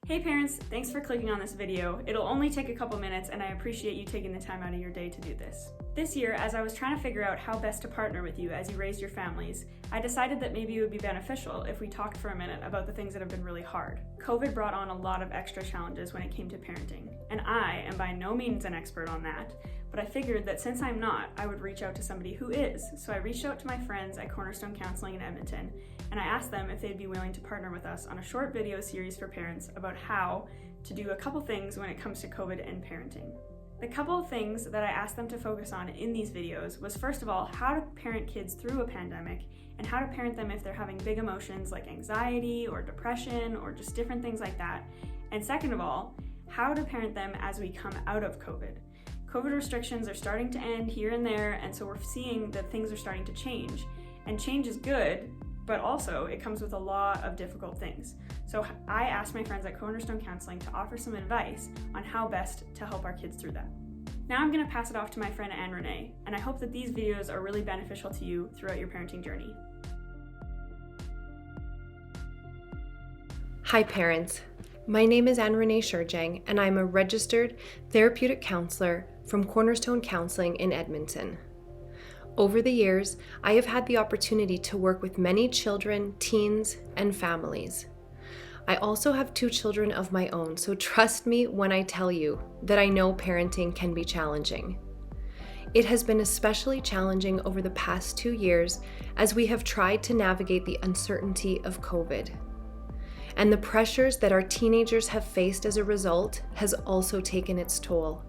Hey parents, thanks for clicking on this video. It'll only take a couple minutes and I appreciate you taking the time out of your day to do this. This year, as I was trying to figure out how best to partner with you as you raise your families, I decided that maybe it would be beneficial if we talked for a minute about the things that have been really hard. COVID brought on a lot of extra challenges when it came to parenting, and I am by no means an expert on that, but I figured that since I'm not, I would reach out to somebody who is. So I reached out to my friends at Cornerstone Counseling in Edmonton, and I asked them if they'd be willing to partner with us on a short video series for parents about how to do a couple things when it comes to COVID and parenting. The couple of things that I asked them to focus on in these videos was, first of all, how to parent kids through a pandemic and how to parent them if they're having big emotions like anxiety or depression or just different things like that. And second of all, how to parent them as we come out of COVID. COVID restrictions are starting to end here and there, and so we're seeing that things are starting to change. And change is good, but also it comes with a lot of difficult things. So I asked my friends at Cornerstone Counseling to offer some advice on how best to help our kids through that. Now I'm going to pass it off to my friend Anne Renee, and I hope that these videos are really beneficial to you throughout your parenting journey. Hi parents, my name is Anne Renee Sherjang, and I'm a registered therapeutic counselor from Cornerstone Counseling in Edmonton. Over the years, I have had the opportunity to work with many children, teens, and families. I also have 2 children of my own, so trust me when I tell you that I know parenting can be challenging. It has been especially challenging over the past 2 years as we have tried to navigate the uncertainty of COVID. And the pressures that our teenagers have faced as a result has also taken its toll.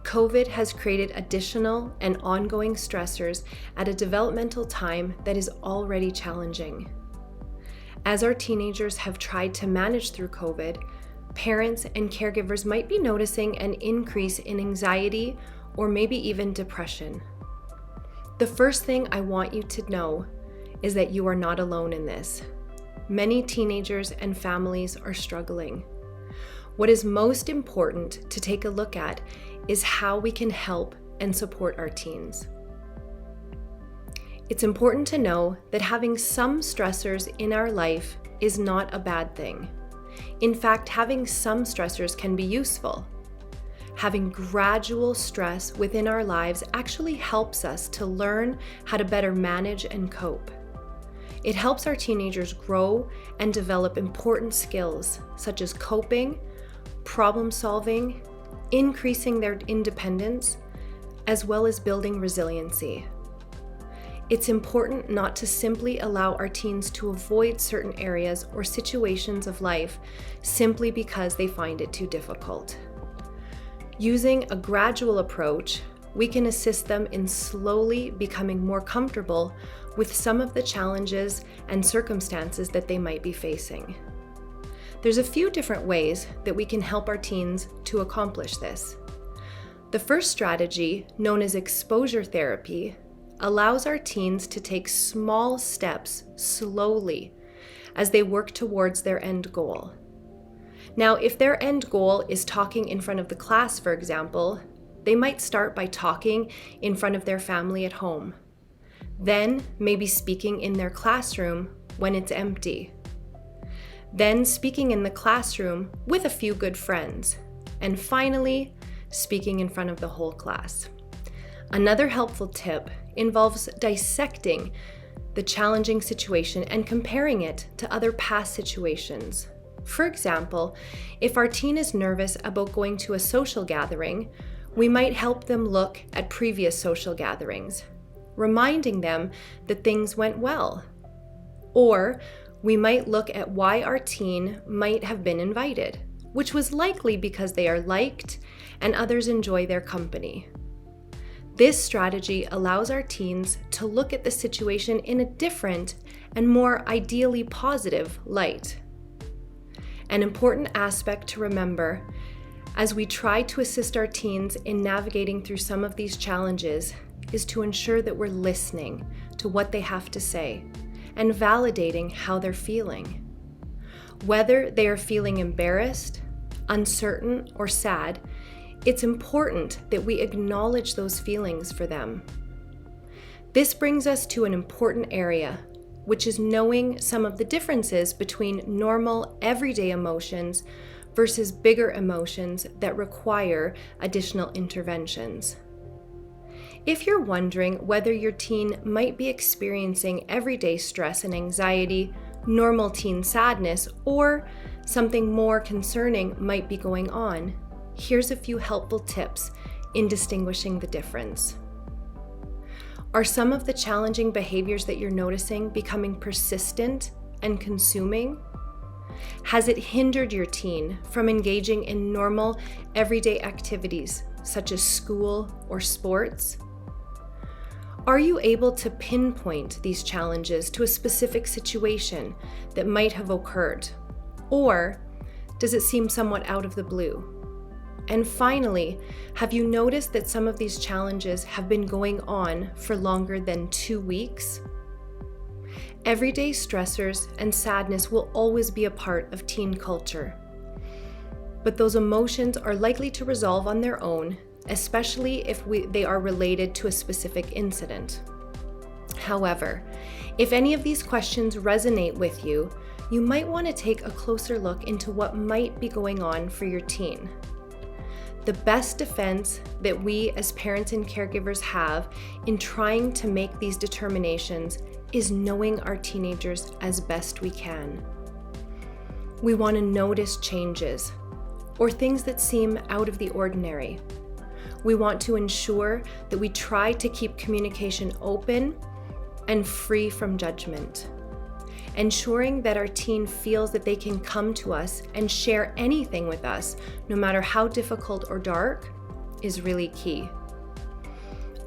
COVID has created additional and ongoing stressors at a developmental time that is already challenging. As our teenagers have tried to manage through COVID, parents and caregivers might be noticing an increase in anxiety or maybe even depression. The first thing I want you to know is that you are not alone in this. Many teenagers and families are struggling. What is most important to take a look at is how we can help and support our teens. It's important to know that having some stressors in our life is not a bad thing. In fact, having some stressors can be useful. Having gradual stress within our lives actually helps us to learn how to better manage and cope. It helps our teenagers grow and develop important skills such as coping, problem solving, increasing their independence, as well as building resiliency. It's important not to simply allow our teens to avoid certain areas or situations of life simply because they find it too difficult. Using a gradual approach, we can assist them in slowly becoming more comfortable with some of the challenges and circumstances that they might be facing. There's a few different ways that we can help our teens to accomplish this. The first strategy, known as exposure therapy, allows our teens to take small steps slowly as they work towards their end goal. Now, if their end goal is talking in front of the class, for example, they might start by talking in front of their family at home. Then, maybe speaking in their classroom when it's empty. Then speaking in the classroom with a few good friends. And finally, speaking in front of the whole class. Another helpful tip involves dissecting the challenging situation and comparing it to other past situations. For example, if our teen is nervous about going to a social gathering, we might help them look at previous social gatherings, reminding them that things went well. Or we might look at why our teen might have been invited, which was likely because they are liked and others enjoy their company. This strategy allows our teens to look at the situation in a different and more ideally positive light. An important aspect to remember as we try to assist our teens in navigating through some of these challenges is to ensure that we're listening to what they have to say and validating how they're feeling. Whether they are feeling embarrassed, uncertain, or sad, it's important that we acknowledge those feelings for them. This brings us to an important area, which is knowing some of the differences between normal, everyday emotions versus bigger emotions that require additional interventions. If you're wondering whether your teen might be experiencing everyday stress and anxiety, normal teen sadness, or something more concerning might be going on, here's a few helpful tips in distinguishing the difference. Are some of the challenging behaviors that you're noticing becoming persistent and consuming? Has it hindered your teen from engaging in normal, everyday activities such as school or sports? Are you able to pinpoint these challenges to a specific situation that might have occurred? Or does it seem somewhat out of the blue? And finally, have you noticed that some of these challenges have been going on for longer than 2 weeks? Everyday stressors and sadness will always be a part of teen culture. But those emotions are likely to resolve on their own, especially if they are related to a specific incident. However, if any of these questions resonate with you, you might want to take a closer look into what might be going on for your teen. The best defense that we as parents and caregivers have in trying to make these determinations is knowing our teenagers as best we can. We want to notice changes or things that seem out of the ordinary. We want to ensure that we try to keep communication open and free from judgment. Ensuring that our teen feels that they can come to us and share anything with us, no matter how difficult or dark, is really key.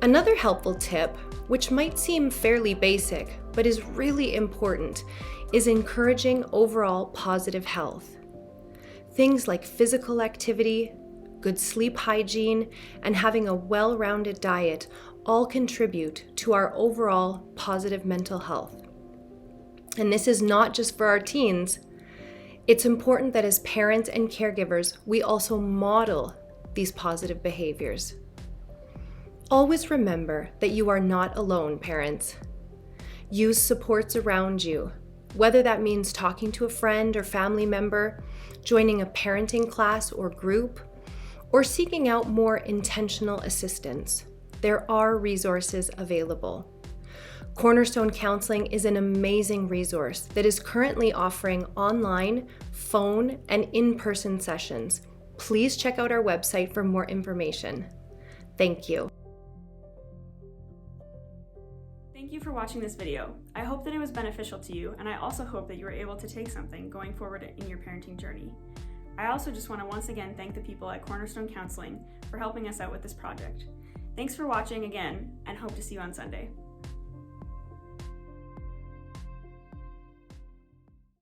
Another helpful tip, which might seem fairly basic, but is really important, is encouraging overall positive health. Things like physical activity, good sleep hygiene, and having a well-rounded diet all contribute to our overall positive mental health. And this is not just for our teens. It's important that as parents and caregivers, we also model these positive behaviors. Always remember that you are not alone, parents. Use supports around you, whether that means talking to a friend or family member, joining a parenting class or group, or seeking out more intentional assistance. There are resources available. Cornerstone Counseling is an amazing resource that is currently offering online, phone, and in-person sessions. Please check out our website for more information. Thank you. Thank you for watching this video. I hope that it was beneficial to you, and I also hope that you were able to take something going forward in your parenting journey. I also just want to once again thank the people at Cornerstone Counseling for helping us out with this project. Thanks for watching again, and hope to see you on Sunday.